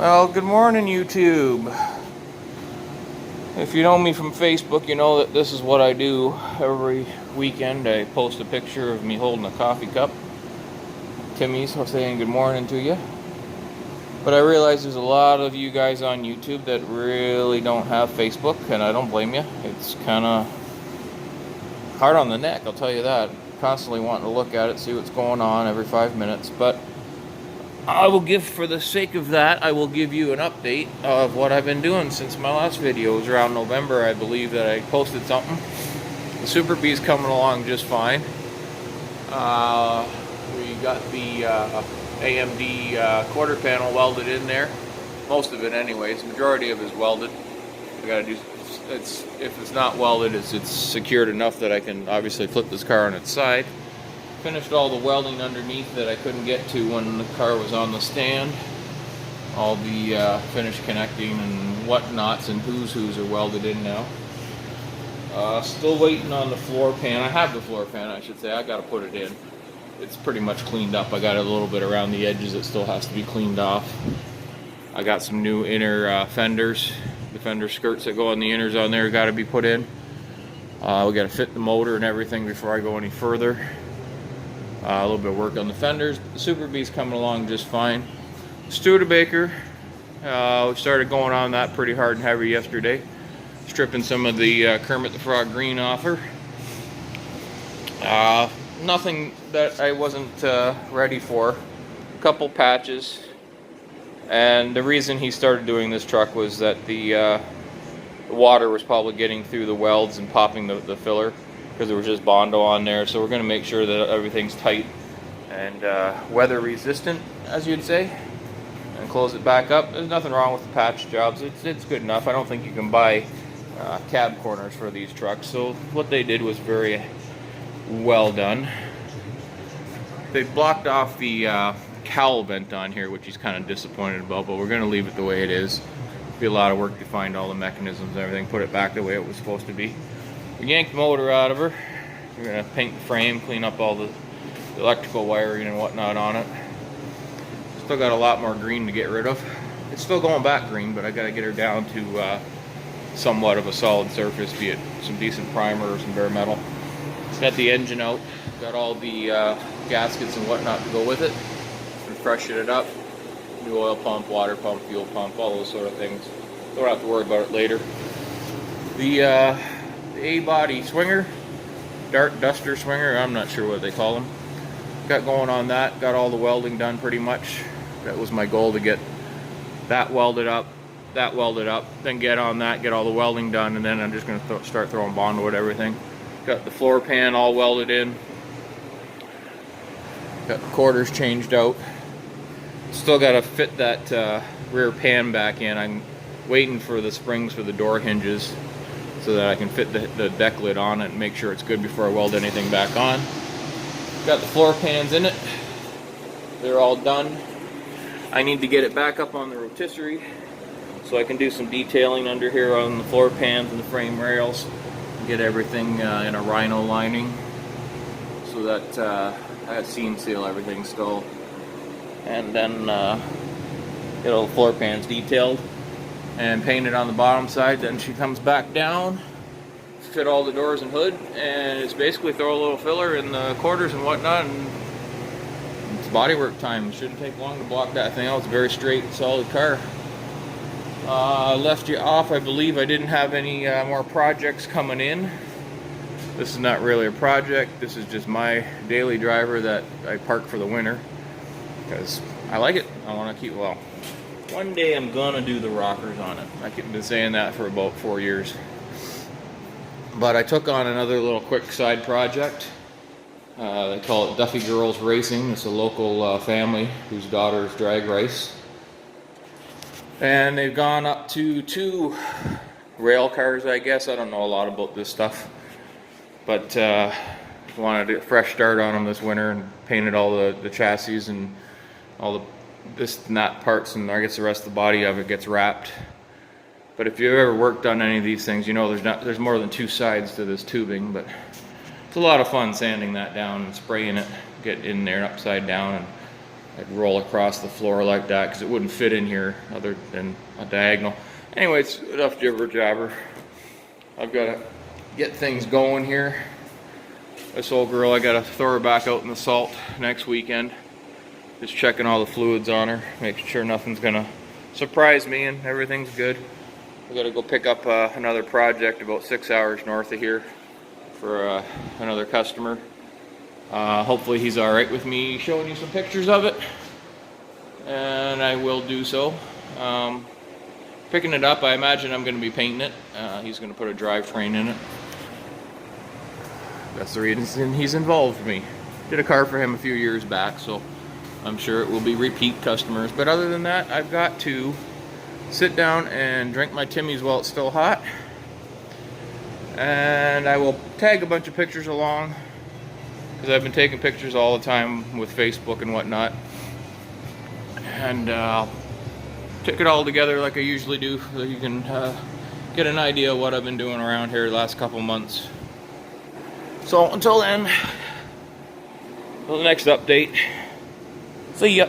Well, good morning, YouTube. If you know me from Facebook, you know that this is what I do every weekend. I post a picture of me holding a coffee cup. Timmy's saying good morning to you. But I realize there's a lot of you guys on YouTube that really don't have Facebook, and I don't blame you. It's kind of hard on the neck, I'll tell you that. Constantly wanting to look at it, see what's going on every 5 minutes. But I will give, for the sake of that, I will give you an update of what I've been doing since my last video. It was around November, I believe, that I posted something. The Super Bee's coming along just fine. We got the AMD quarter panel welded in there. Most of it anyways. Majority of it is welded. I gotta do, if it's not welded, it's secured enough that I can obviously flip this car on its side. Finished all the welding underneath that I couldn't get to when the car was on the stand. All the finish connecting and whatnots and who's are welded in now. Still waiting on the floor pan. I have the floor pan, I should say. I gotta put it in. It's pretty much cleaned up. I got a little bit around the edges that still has to be cleaned off. I got some new inner fenders. The fender skirts that go on the inners on there got to be put in. We got to fit the motor and everything before I go any further. A little bit of work on the fenders. The Super Bee's coming along just fine. Studebaker, we started going on that pretty hard and heavy yesterday. Stripping some of the Kermit the Frog green off her. Nothing that I wasn't ready for. A couple patches. And the reason he started doing this truck was that the water was probably getting through the welds and popping the filler, because there was just Bondo on there. So we're going to make sure that everything's tight and weather resistant, as you'd say, and close it back up. There's nothing wrong with the patch jobs. It's good enough. I don't think you can buy cab corners for these trucks. So what they did was very well done. They blocked off the cowl vent on here, which he's kind of disappointed about, but we're going to leave it the way it is. It'll be a lot of work to find all the mechanisms and everything, put it back the way it was supposed to be. We yanked the motor out of her. We're going to paint the frame, clean up all the electrical wiring and whatnot on it. Still got a lot more green to get rid of. It's still going back green, but I got to get her down to somewhat of a solid surface, be it some decent primer or some bare metal. Got the engine out, got all the gaskets and whatnot to go with it. And freshen it up. New oil pump, water pump, fuel pump, all those sort of things. Don't have to worry about it later. The A-body swinger, Dart Duster swinger, I'm not sure what they call them. Got going on that, got all the welding done pretty much. That was my goal, to get that welded up, then get on that, get all the welding done, and then I'm just going to start throwing Bondo at everything. Got the floor pan all welded in. Got the quarters changed out. Still got to fit that rear pan back in. I'm waiting for the springs for the door hinges so that I can fit the deck lid on it and make sure it's good before I weld anything back on. Got the floor pans in it. They're all done. I need to get it back up on the rotisserie so I can do some detailing under here on the floor pans and the frame rails. Get everything in a rhino lining so that I seam seal everything still, and then get all the floor pans detailed and painted on the bottom side. Then she comes back down, fit all the doors and hood, and it's basically throw a little filler in the quarters and whatnot, and it's bodywork time. It shouldn't take long to block that thing out. It's a very straight, solid car. Left you off, I believe I didn't have any more projects coming in. This is not really a project. This is just my daily driver that I park for the winter because I like it. I want to keep, well, one day I'm gonna do the rockers on it. I've been saying that for about 4 years. But I took on another little quick side project. They call it Duffy Girls Racing. It's a local family whose daughters drag race. And they've gone up to 2 rail cars, I guess. I don't know a lot about this stuff. But wanted a fresh start on them this winter and painted all the chassis and all the this and that parts, and I guess the rest of the body of it gets wrapped. But if you've ever worked on any of these things, you know there's more than 2 sides to this tubing, but it's a lot of fun sanding that down and spraying it, get in there upside down, and I'd roll across the floor like that because it wouldn't fit in here other than a diagonal. Anyway, it's enough jibber jabber. I've got to get things going here. This old girl, I got to throw her back out in the salt next weekend. Just checking all the fluids on her, making sure nothing's gonna surprise me and everything's good. I got to go pick up another project about 6 hours north of here for another customer. Hopefully he's all right with me showing you some pictures of it, and I will do so. Picking it up, I imagine I'm going to be painting it. He's going to put a drivetrain in it. That's the reason he's involved me. Did a car for him a few years back, so I'm sure it will be repeat customers. But other than that, I've got to sit down and drink my Timmy's while it's still hot. And I will tag a bunch of pictures along, because I've been taking pictures all the time with Facebook and whatnot. And I'll tick it all together like I usually do, so you can get an idea of what I've been doing around here the last couple months. So until then, till the next update, see ya.